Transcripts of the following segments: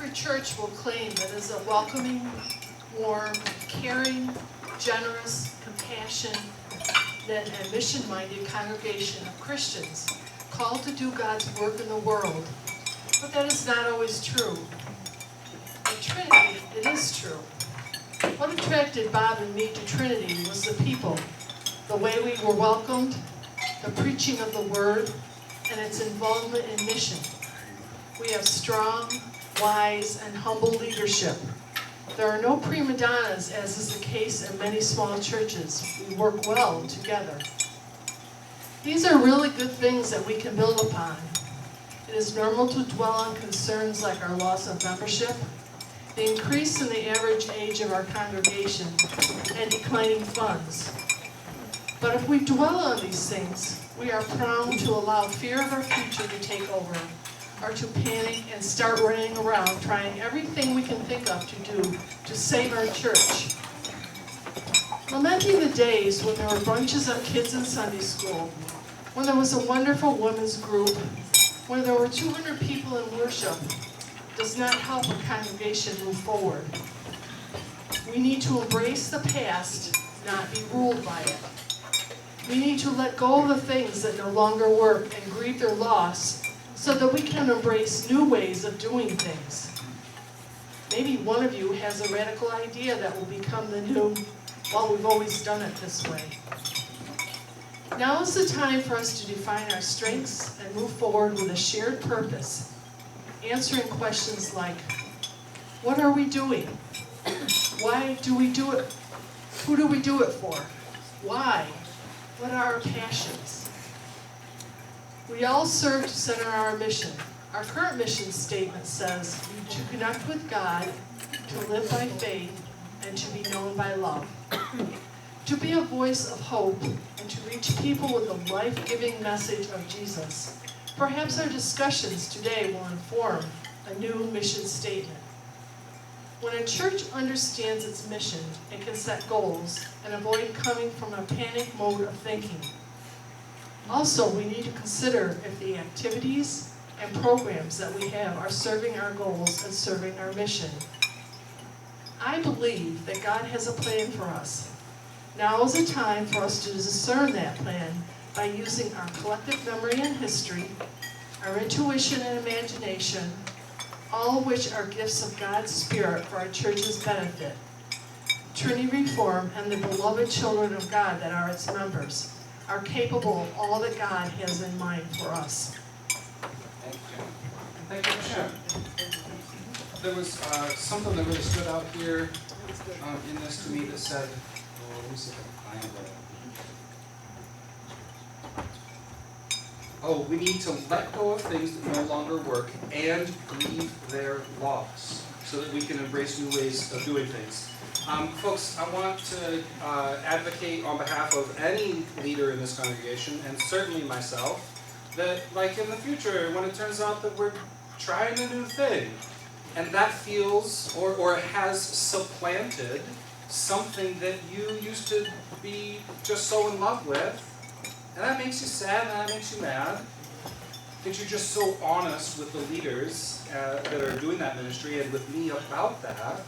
Every church will claim that it is a welcoming, warm, caring, generous, compassionate, and mission-minded congregation of Christians called to do God's work in the world. But that is not always true. At Trinity, it is true. What attracted Bob and me to Trinity was the people, the way we were welcomed, the preaching of the Word, and its involvement in mission. We have strong, wise, and humble leadership. There are no prima donnas, as is the case in many small churches. We work well together. These are really good things that we can build upon. It is normal to dwell on concerns like our loss of membership, the increase in the average age of our congregation, and declining funds. But if we dwell on these things, we are prone to allow fear of our future to take over, or to panic and start running around trying everything we can think of to do to save our church. Lamenting the days when there were bunches of kids in Sunday school, when there was a wonderful women's group, when there were 200 people in worship, does not help a congregation move forward. We need to embrace the past, not be ruled by it. We need to let go of the things that no longer work and grieve their loss so that we can embrace new ways of doing things. Maybe one of you has a radical idea that will become the new, well, we've always done it this way. Now is the time for us to define our strengths and move forward with a shared purpose, answering questions like, what are we doing? Why do we do it? Who do we do it for? Why? What are our passions? We all serve to center our mission. Our current mission statement says, to connect with God, to live by faith, and to be known by love. To be a voice of hope, and to reach people with the life-giving message of Jesus. Perhaps our discussions today will inform a new mission statement. When a church understands its mission, it can set goals and avoid coming from a panic mode of thinking. Also, we need to consider if the activities and programs that we have are serving our goals and serving our mission. I believe that God has a plan for us. Now is the time for us to discern that plan by using our collective memory and history, our intuition and imagination, all of which are gifts of God's Spirit for our church's benefit. Trinity Reformed and the beloved children of God that are its members are capable of all that God has in mind for us. Thank you, Michelle. There was something that really stood out here in this to me that said, let me see if I can find it. Oh, we need to let go of things that no longer work and grieve their loss so that we can embrace new ways of doing things. Folks, I want to advocate on behalf of any leader in this congregation, and certainly myself, that like in the future, when it turns out that we're trying a new thing, and that feels or has supplanted something that you used to be just so in love with, and that makes you sad and that makes you mad, that you're just so honest with the leaders that are doing that ministry and with me about that,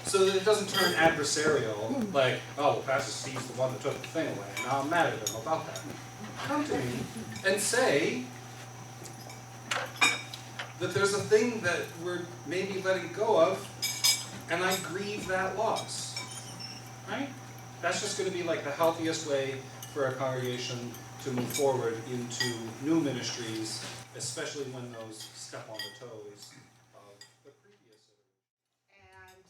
so that it doesn't turn adversarial, like, oh, well, Pastor Steve's the one that took the thing away, and now I'm mad at him about that. Come to me and say that there's a thing that we're maybe letting go of, and I grieve that loss. Right? That's just going to be like the healthiest way for a congregation to move forward into new ministries, especially when those step on the toes of the previous. And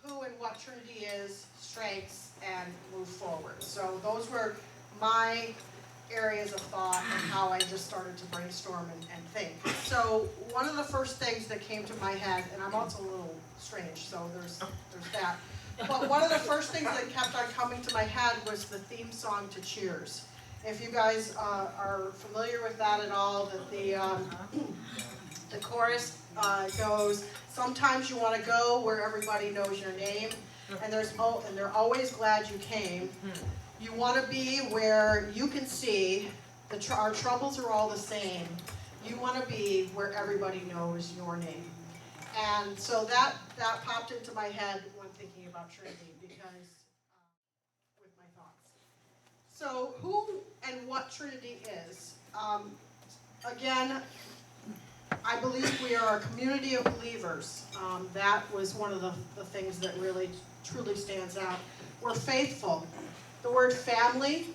who and what Trinity is, strengths, and move forward. So those were my areas of thought and how I just started to brainstorm and think. So one of the first things that came to my head, and I'm also a little strange, so there's that. But one of the first things that kept on coming to my head was the theme song to Cheers. If you guys are familiar with that at all, that the chorus goes, sometimes you want to go where everybody knows your name, and they're always glad you came. You want to be where you can see our troubles are all the same. You want to be where everybody knows your name. And so that popped into my head when thinking about Trinity, because with my thoughts. So who and what Trinity is. Again, I believe we are a community of believers. That was one of the things that really truly stands out. We're faithful. The word family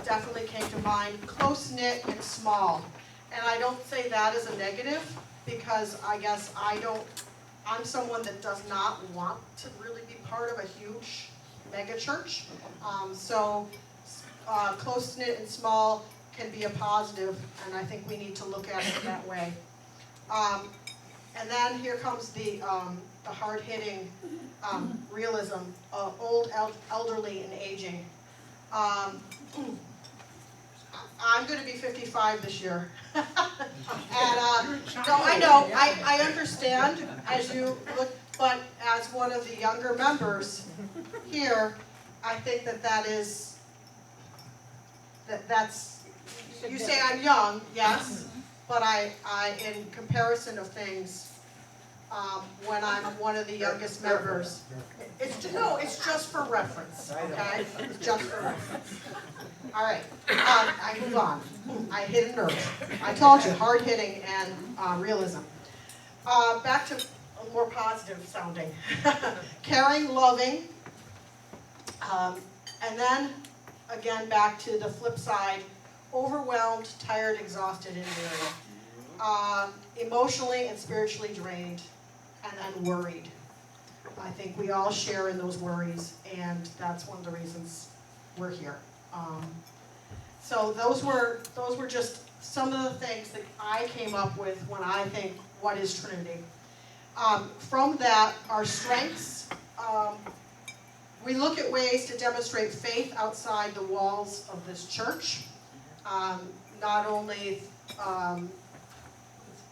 definitely came to mind. Close-knit and small. And I don't say that as a negative, because I guess I'm someone that does not want to really be part of a huge mega church. So close-knit and small can be a positive, and I think we need to look at it that way. And then here comes the hard-hitting realism of old, elderly, and aging. I'm going to be 55 this year. And no, I know, I understand as you look, but as one of the younger members here, I think that's, you say I'm young, yes, but I in comparison of things, when I'm one of the youngest members, it's just for reference, okay? It's just for reference. All right, I move on. I hit a nerve. I told you, hard hitting and realism. Back to a more positive sounding. Caring, loving, and then again back to the flip side, overwhelmed, tired, exhausted, and weary. Emotionally and spiritually drained, and then worried. I think we all share in those worries, and that's one of the reasons we're here. So those were just some of the things that I came up with when I think, what is Trinity? From that, our strengths, we look at ways to demonstrate faith outside the walls of this church. Not only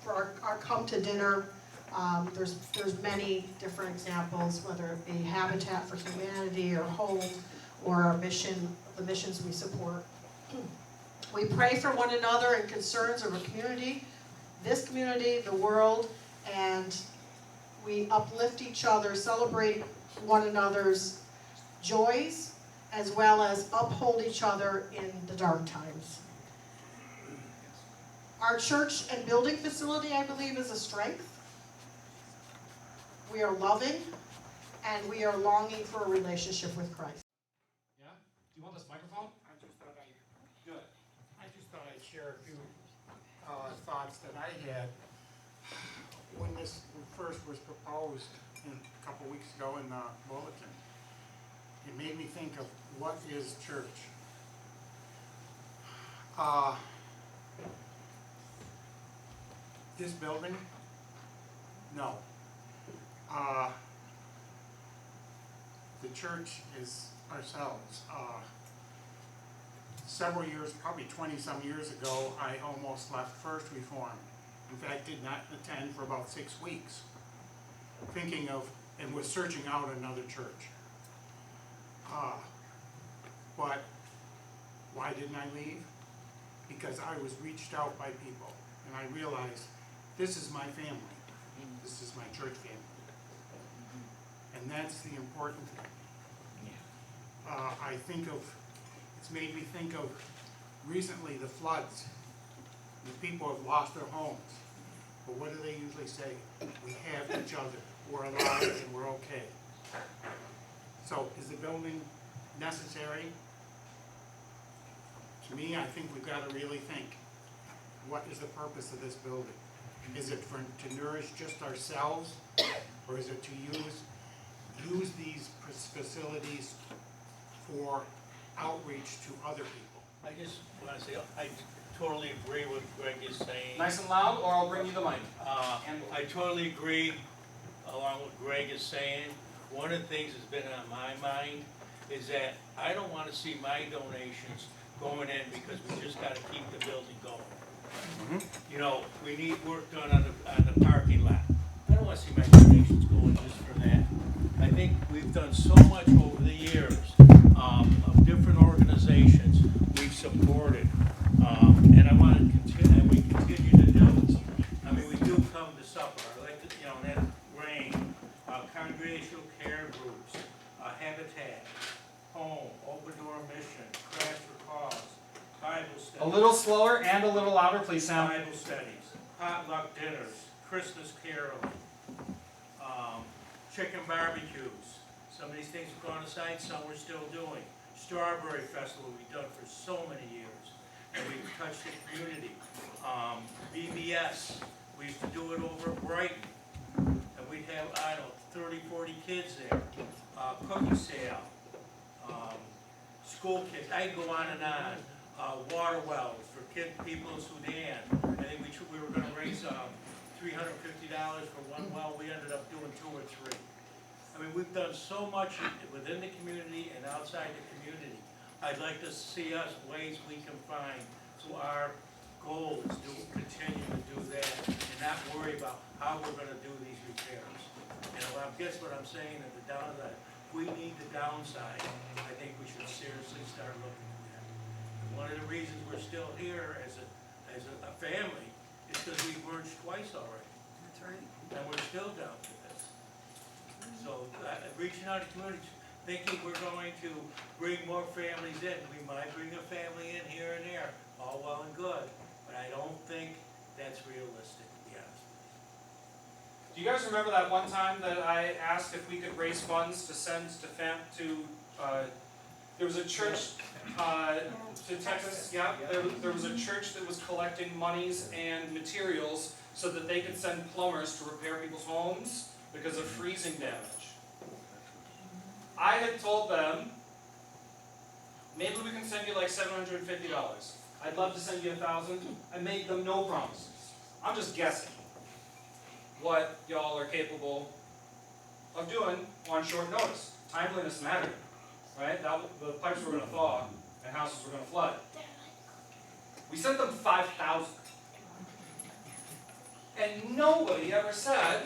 for our come to dinner, there's many different examples, whether it be Habitat for Humanity or Home or our mission, the missions we support. We pray for one another and concerns of a community, this community, the world, and we uplift each other, celebrate one another's joys, as well as uphold each other in the dark times. Our church and building facility, I believe, is a strength. We are loving, and we are longing for a relationship with Christ. Yeah? Do you want this microphone? I just thought I'd share a few thoughts that I had when this first was proposed a couple weeks ago in the bulletin. It made me think of, what is church? This building? No. The church is ourselves. Several years, probably 20-some years ago, I almost left First Reformed. In fact, did not attend for about 6 weeks, thinking of and was searching out another church. But why didn't I leave? Because I was reached out by people, and I realized this is my family. This is my church family. And that's the important thing. It's made me think of recently the floods. The people have lost their homes. But what do they usually say? We have each other. We're alive and we're okay. So is the building necessary? To me, I think we've got to really think, what is the purpose of this building? Is it to nourish just ourselves, or is it to use these facilities for outreach to other people? I just want to say, I totally agree with Greg is saying. Nice and loud, or I'll bring you the mic. I totally agree along what Greg is saying. One of the things that's been on my mind is that I don't want to see my donations going in because we just got to keep the building going. You know, we need work done on the parking lot. I don't want to see my donations going just for that. I think we've done so much over the years of different organizations we've supported, and I want to continue, and we continue to do. I mean, we do come to supper. I like to you know, that range, congregational care groups, Habitat, Home, Open Door Mission, Crash for Cause, Bible studies. A little slower and a little louder, please, Sam. Bible studies, potluck dinners, Christmas caroling, chicken barbecues. Some of these things have gone aside, some we're still doing. Strawberry Festival we've done for so many years, and we've touched the community. BBS, we used to do it over at Brighton, and we'd have, I don't know, 30, 40 kids there. Cookie sale, school kids, I could go on and on. Water wells for people in Sudan. I think we were going to raise $350 for one well. We ended up doing 2 or 3. I mean, we've done so much within the community and outside the community. I'd like to see us ways we can find. So our goal is to continue to do that and not worry about how we're going to do these repairs. And I guess what I'm saying at the downside, if we need the downside, I think we should seriously start looking at that. And one of the reasons we're still here as a family is because we've merged twice already. That's right. And we're still down to this. So reaching out to communities, thinking we're going to bring more families in. We might bring a family in here and there, all well and good, but I don't think that's realistic, to be honest with Do you guys remember that one time that I asked if we could raise funds to send to there was a church to Texas, yeah, there was a church that was collecting monies and materials so that they could send plumbers to repair people's homes because of freezing damage. I had told them, maybe we can send you like $750. I'd love to send you $1,000. I made them no promises. I'm just guessing what y'all are capable of doing on short notice. Timeliness mattered, right? The pipes were going to thaw and houses were going to flood. We sent them 5,000. And nobody ever said,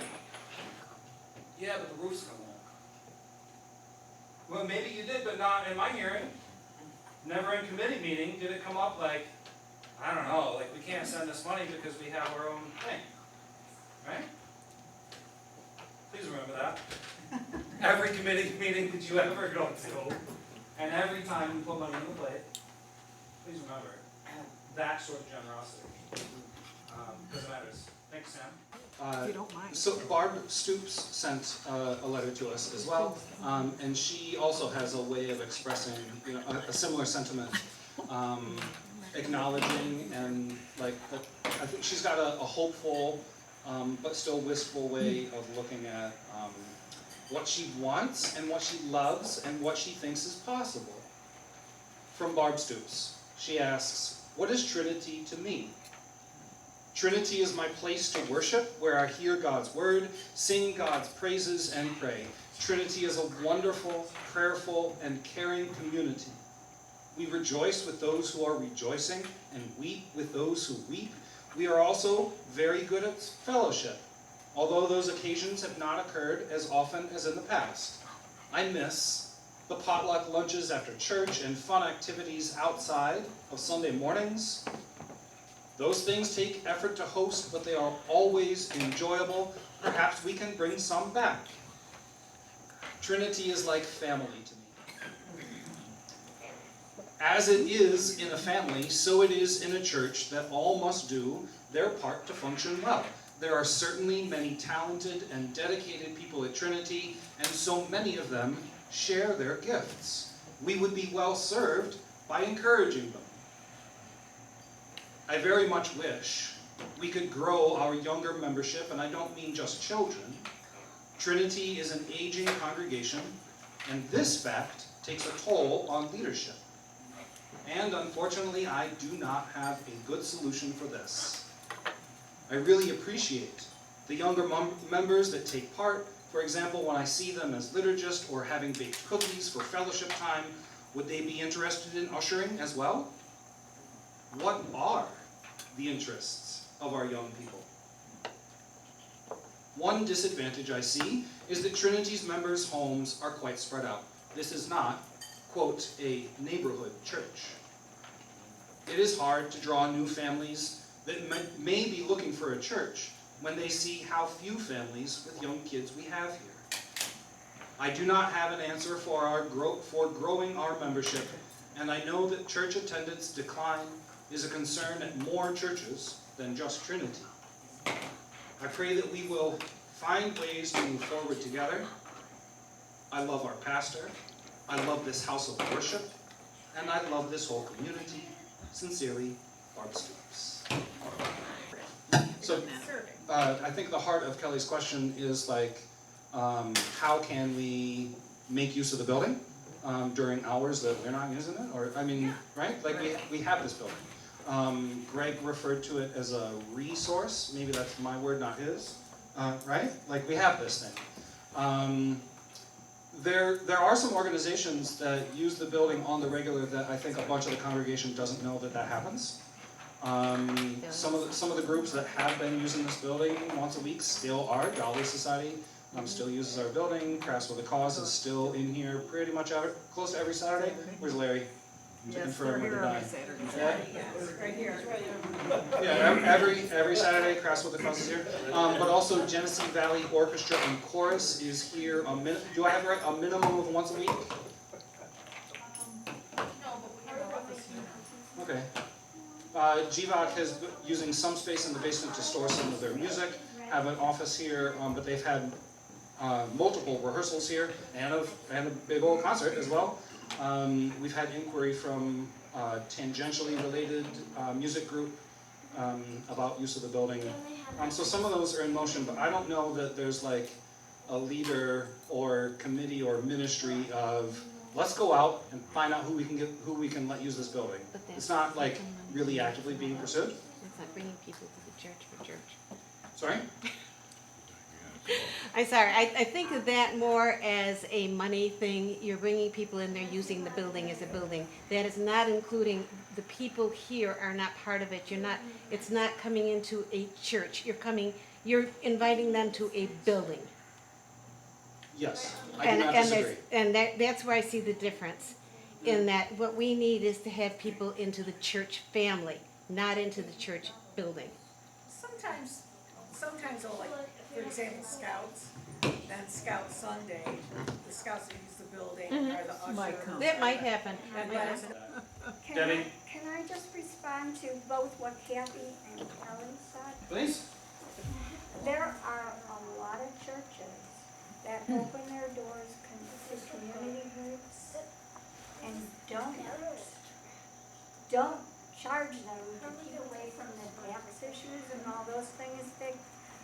yeah, but the roof's coming up. Well, maybe you did, but not in my hearing. Never in committee meeting did it come up like, I don't know, like we can't send this money because we have our own thing. Right? Please remember that. Every committee meeting that you ever go to, and every time we put money on the plate, please remember it. That sort of generosity. Because it matters. Thanks, Sam. If you don't mind. So Barb Stoops sent a letter to us as well, and she also has a way of expressing, you know, a similar sentiment, acknowledging and like I think she's got a hopeful but still wistful way of looking at what she wants and what she loves and what she thinks is possible. From Barb Stoops, she asks, "What is Trinity to me? Trinity is my place to worship, where I hear God's word, sing God's praises, and pray. Trinity is a wonderful, prayerful, and caring community. We rejoice with those who are rejoicing, and weep with those who weep. We are also very good at fellowship, although those occasions have not occurred as often as in the past. I miss the potluck lunches after church and fun activities outside of Sunday mornings. Those things take effort to host, but they are always enjoyable. Perhaps we can bring some back. Trinity is like family to me. As it is in a family, so it is in a church that all must do their part to function well. There are certainly many talented and dedicated people at Trinity, and so many of them share their gifts. We would be well served by encouraging them. I very much wish we could grow our younger membership, and I don't mean just children. Trinity is an aging congregation, and this fact takes a toll on leadership. And unfortunately, I do not have a good solution for this. I really appreciate the younger members that take part. For example, when I see them as liturgists or having baked cookies for fellowship time, would they be interested in ushering as well? What are the interests of our young people? One disadvantage I see is that Trinity's members' homes are quite spread out. This is not, quote, a neighborhood church. It is hard to draw new families that may be looking for a church, when they see how few families with young kids we have here. I do not have an answer for growing our membership, and I know that church attendance decline is a concern at more churches than just Trinity. I pray that we will find ways to move forward together. I love our pastor, I love this house of worship, and I love this whole community. Sincerely, Barb Stoops. So, I think the heart of Kelly's question is like, how can we make use of the building during hours that we're not using it? Or, I mean, right? Like we have this building. Greg referred to it as a resource. Maybe that's my word, not his. Right? Like we have this thing. There are some organizations that use the building on the regular that I think a bunch of the congregation doesn't know that happens. Some of the groups that have been using this building once a week still are. Jolly Society still uses our building. Crafts with a Cause is still in here pretty much close to every Saturday. Where's Larry? To confirm or deny. Right here. Yeah, every Saturday, Crafts with a Cause is here. But also Genesee Valley Orchestra and Chorus is here. Do I have it right? A minimum of once a week? Okay. GVOC is using some space in the basement to store some of their music, have an office here, but they've had multiple rehearsals here and a big old concert as well. We've had inquiry from tangentially related music group about use of the building. So some of those are in motion, but I don't know that there's like a leader or committee or ministry of let's go out and find out who we can let use this building. It's not like really actively being pursued. It's not bringing people to the church for church. Sorry? I'm sorry, I think of that more as a money thing. You're bringing people in there using the building as a building. That is not including, the people here are not part of it. It's not coming into a church. You're inviting them to a building. Yes, I do not disagree. That's where I see the difference. In that what we need is to have people into the church family, not into the church building. Sometimes like, for example, Scouts, then Scout Sunday, the Scouts that use the building, or the usher. That might happen. Debbie? Can I just respond to both what Kathy and Kelly said? Please? There are a lot of churches that open their doors to community groups and don't charge them to keep away from the tax issues and all those things that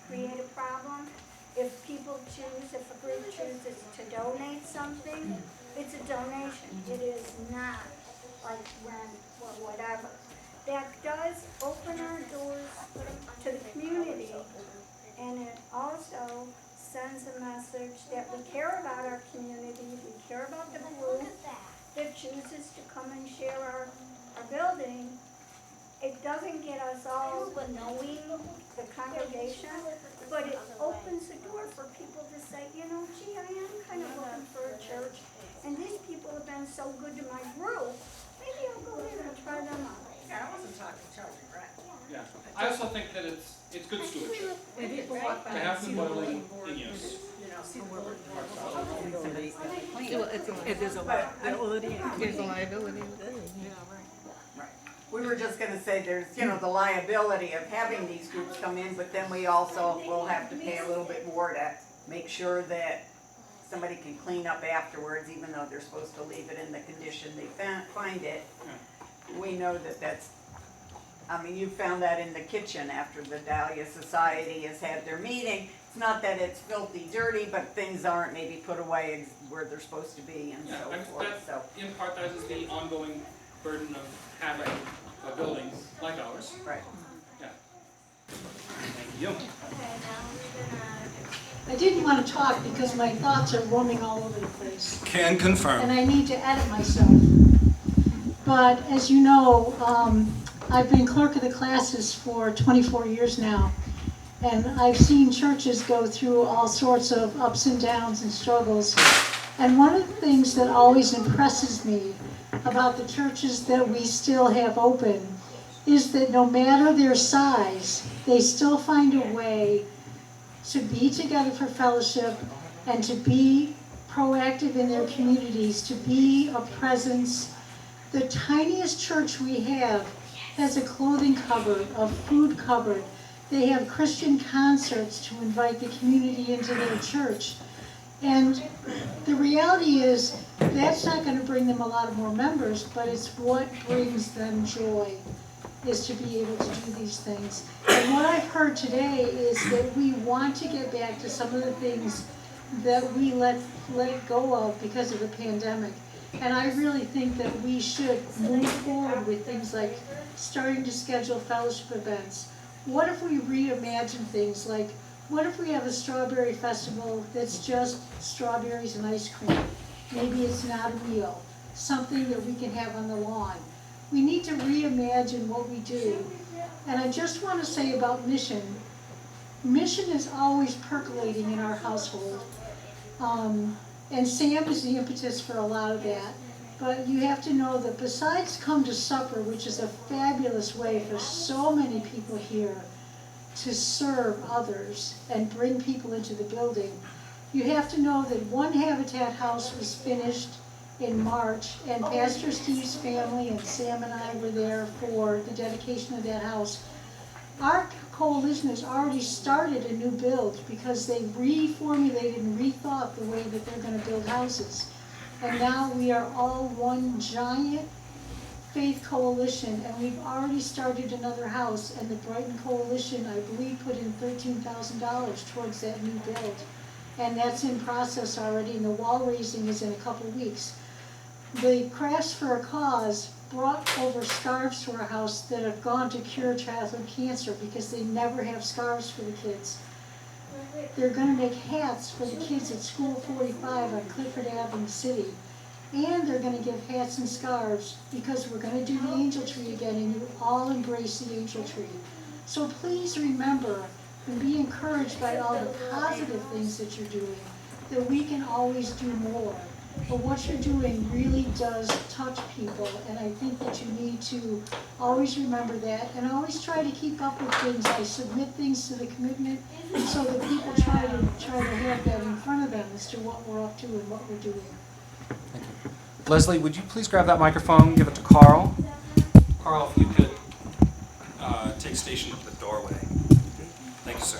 create a problem. If a group chooses to donate something, it's a donation. It is not like rent or whatever. That does open our doors to the community, and it also sends a message that we care about our community, we care about the group that chooses to come and share our building. It doesn't get us all knowing the congregation, but it opens the door for people to say, gee, I am kind of looking for a church, and these people have been so good to my group, maybe I'll go there and try them out. Yeah, I wasn't talking charging rent. Yeah, I also think that it's good stewardship When people walk by to and have see the the building bulletin board, in use. see the bulletin board. It is a liability. There's a liability. We were just gonna say there's, the liability of having these groups come in, but then we also will have to pay a little bit more to make sure that somebody can clean up afterwards, even though they're supposed to leave it in the condition they find it. We know that's, you found that in the kitchen after the Dahlia Society has had their meeting. It's not that it's filthy dirty, but things aren't maybe put away where they're supposed to be and so forth, so. In part, that is the ongoing burden of having a building like ours. Right. Yeah. Thank you. I didn't want to talk because my thoughts are roaming all over the place. Can confirm. And I need to edit myself. But as you know, I've been clerk of the classes for 24 years now. And I've seen churches go through all sorts of ups and downs and struggles. And one of the things that always impresses me about the churches that we still have open is that no matter their size, they still find a way to be together for fellowship and to be proactive in their communities, to be a presence. The tiniest church we have has a clothing cupboard, a food cupboard. They have Christian concerts to invite the community into their church. And the reality is, that's not going to bring them a lot of more members, but it's what brings them joy, is to be able to do these things. And what I've heard today is that we want to get back to some of the things that we let go of because of the pandemic. And I really think that we should move forward with things like starting to schedule fellowship events. What if we reimagine things like, what if we have a strawberry festival that's just strawberries and ice cream? Maybe it's not a meal, something that we can have on the lawn. We need to reimagine what we do. And I just want to say about mission. Mission is always percolating in our household. And Sam is the impetus for a lot of that. But you have to know that besides Come to Supper, which is a fabulous way for so many people here to serve others and bring people into the building, you have to know that one Habitat house was finished in March, and Pastor Steve's family and Sam and I were there for the dedication of that house. Our coalition has already started a new build because they reformulated and rethought the way that they're going to build houses. And now we are all one giant faith coalition, and we've already started another house, and the Brighton Coalition, I believe, put in $13,000 towards that new build. And that's in process already, and the wall raising is in a couple weeks. The Crafts for a Cause brought over scarves to our house that have gone to cure childhood cancer because they never have scarves for the kids. They're going to make hats for the kids at School 45 on Clifford Avenue City. And they're going to give hats and scarves because we're going to do the angel tree again, and you all embrace the angel tree. So please remember and be encouraged by all the positive things that you're doing, that we can always do more. But what you're doing really does touch people, and I think that you need to always remember that and always try to keep up with things. I submit things to the commitment so that people try to have that in front of them as to what we're up to and what we're doing. Thank you. Leslie, would you please grab that microphone, give it to Carl? Carl, if you could take station at the doorway. Thank you, sir.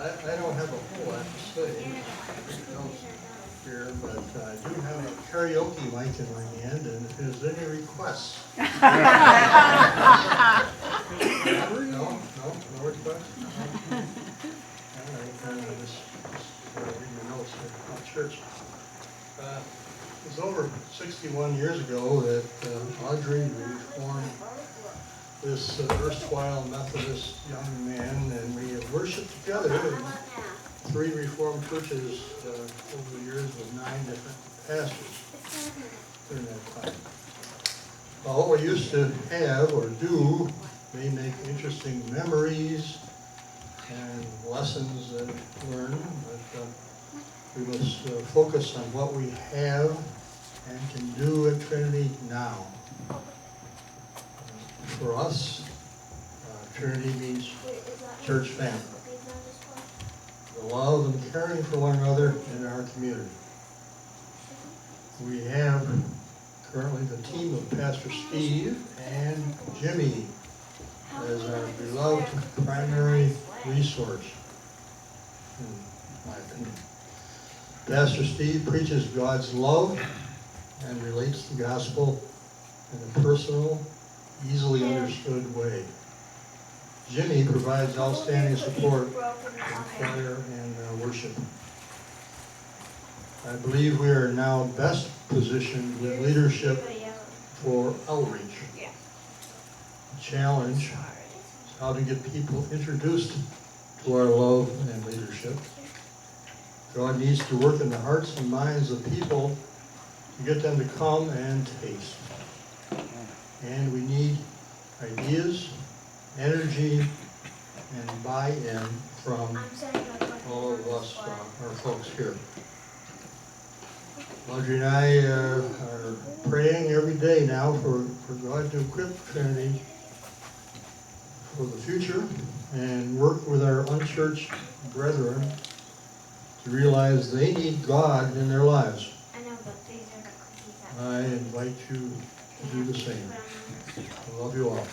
I don't have a whole lot to say here, but I do have a karaoke mic in my hand, and if there's any requests. No requests? All right, just read my notes here about church. It was over 61 years ago that Audrey reformed this erstwhile Methodist young man, and we have worshiped together in 3 Reformed churches over the years with 9 different pastors during that time. What we used to have or do may make interesting memories and lessons that we learn, but we must focus on what we have and can do at Trinity now. For us, Trinity means church family. The love and caring for one another in our community. We have currently the team of Pastor Steve and Jimmy as our beloved primary resource, in my opinion. Pastor Steve preaches God's love and relates the gospel in a personal, easily understood way. Jimmy provides outstanding support in prayer and worship. I believe we are now best positioned with leadership for outreach. The challenge is how to get people introduced to our love and leadership. God needs to work in the hearts and minds of people to get them to come and taste. And we need ideas, energy, and buy-in from all of us, our folks here. Audrey and I are praying every day now for God to equip Trinity for the future and work with our unchurched brethren to realize they need God in their lives. I invite you to do the same. I love you all.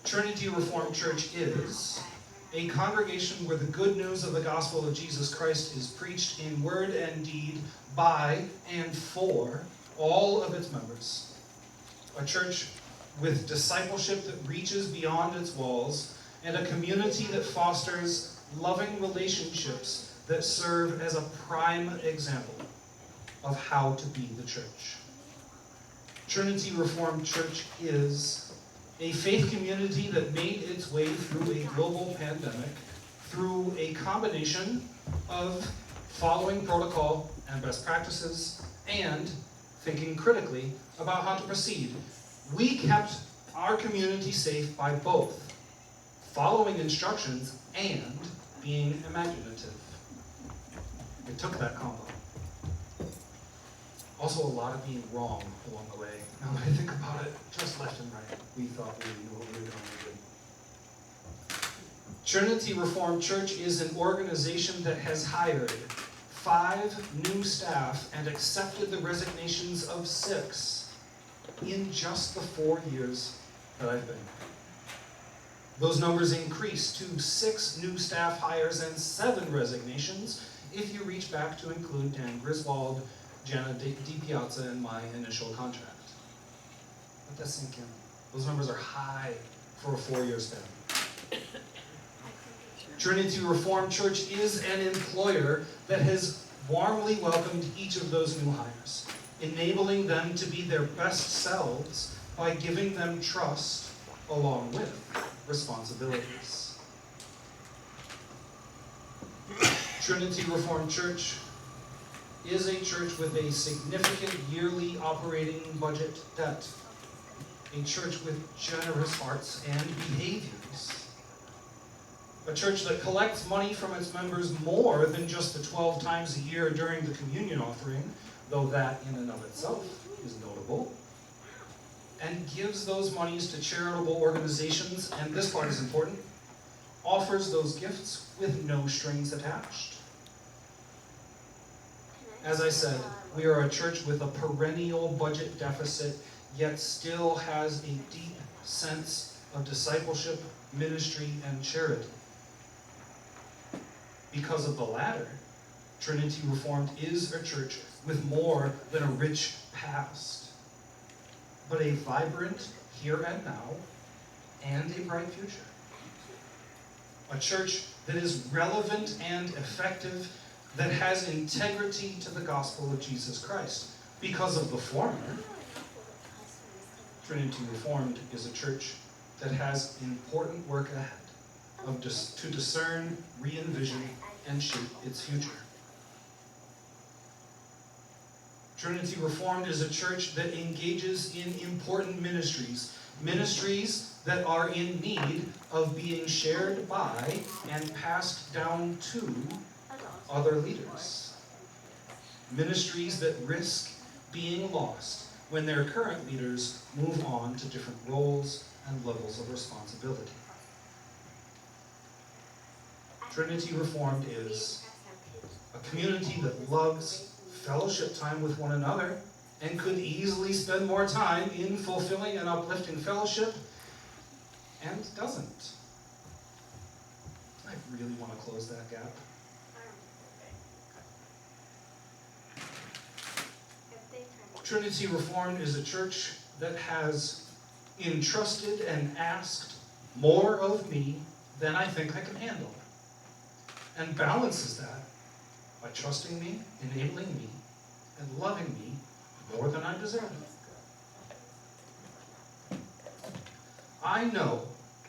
Trinity Reformed Church is a congregation where the good news of the gospel of Jesus Christ is preached in word and deed by and for all of its members. A church with discipleship that reaches beyond its walls, and a community that fosters loving relationships that serve as a prime example of how to be the church. Trinity Reformed Church is a faith community that made its way through a global pandemic through a combination of following protocol and best practices and thinking critically about how to proceed. We kept our community safe by both following instructions and being imaginative. It took that combo. Also a lot of being wrong along the way. Now that I think about it, just left and right, we thought we knew what we were doing. Trinity Reformed Church is an organization that has hired 5 new staff and accepted the resignations of 6 in just the 4 years that I've been. Those numbers increase to 6 new staff hires and 7 resignations if you reach back to include Dan Griswold, Jana DiPiazza, and my initial contract. Let that sink in. Those numbers are high for a 4-year span. Trinity Reformed Church is an employer that has warmly welcomed each of those new hires, enabling them to be their best selves by giving them trust along with responsibilities. Trinity Reformed Church is a church with a significant yearly operating budget debt, a church with generous hearts and behaviors, a church that collects money from its members more than just the 12 times a year during the communion offering, though that in and of itself is notable, and gives those monies to charitable organizations, and this part is important, offers those gifts with no strings attached. As I said, we are a church with a perennial budget deficit, yet still has a deep sense of discipleship, ministry, and charity. Because of the latter, Trinity Reformed is a church with more than a rich past, but a vibrant here and now and a bright future. A church that is relevant and effective, that has integrity to the gospel of Jesus Christ. Because of the former, Trinity Reformed is a church that has important work ahead to discern, re-envision, and shape its future. Trinity Reformed is a church that engages in important ministries, ministries that are in need of being shared by and passed down to other leaders. Ministries that risk being lost when their current leaders move on to different roles and levels of responsibility. Trinity Reformed is a community that loves fellowship time with one another and could easily spend more time in fulfilling and uplifting fellowship, and doesn't. I really want to close that gap. Trinity Reformed is a church that has entrusted and asked more of me than I think I can handle, and balances that by trusting me, enabling me, and loving me more than I deserve. I know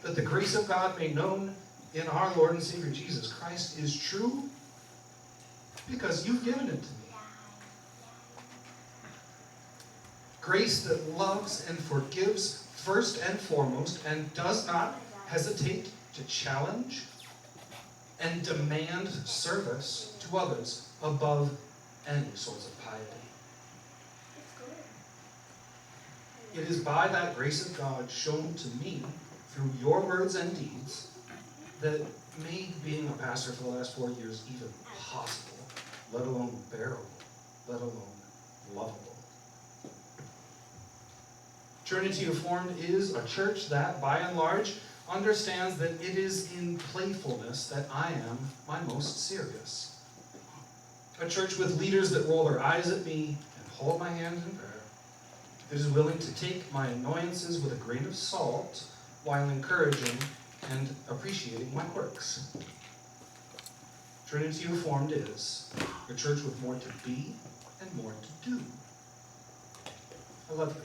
that the grace of God made known in our Lord and Savior Jesus Christ is true, because you've given it to me. Grace that loves and forgives first and foremost and does not hesitate to challenge and demand service to others above any sorts of piety. It is by that grace of God shown to me through your words and deeds that made being a pastor for the last 4 years even possible, let alone bearable, let alone lovable. Trinity Reformed is a church that, by and large, understands that it is in playfulness that I am my most serious. A church with leaders that roll their eyes at me and hold my hand in prayer, that is willing to take my annoyances with a grain of salt while encouraging and appreciating my quirks. Trinity Reformed is a church with more to be and more to do. I love you.